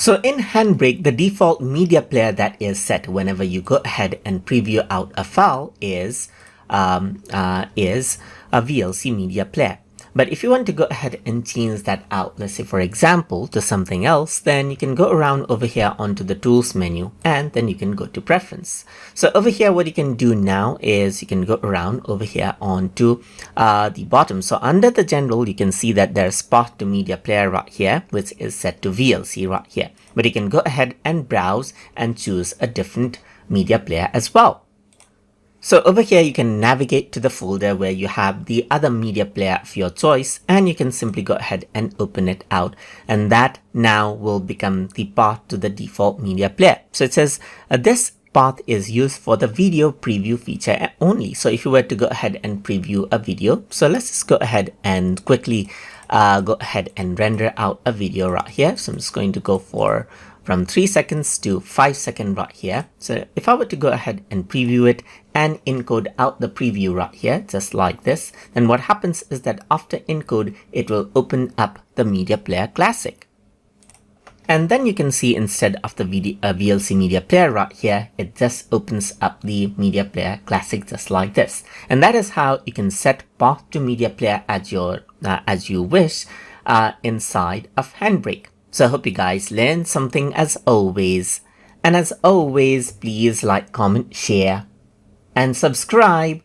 So in Handbrake, the default media player that is set whenever you go ahead and preview out a file is a VLC media player. But if you want to go ahead and change that out, let's say for example to something else, then you can go around over here onto the tools menu and then you can go to preference. So over here what you can do now is you can go around over here onto the bottom. So under the general you can see that there's path to media player right here, which is set to VLC right here. But you can go ahead and browse and choose a different media player as well. So over here, you can navigate to the folder where you have the other media player of your choice, and you can simply go ahead and open it out. And that now will become the path to the default media player. So it says this path is used for the video preview feature only. So if you were to go ahead and preview a video, so let's just go ahead and quickly go ahead and render out a video right here. So I'm just going to go for from 3 seconds to 5 seconds right here. So if I were to go ahead and preview it and encode out the preview right here, just like this, then what happens is that after encode, it will open up the Media Player Classic. And then you can see instead of the VLC Media Player right here, it just opens up the Media Player Classic just like this. And that is how you can set path to Media Player as you wish inside of Handbrake. So I hope you guys learned something as always. And as always, please like, comment, share, and subscribe.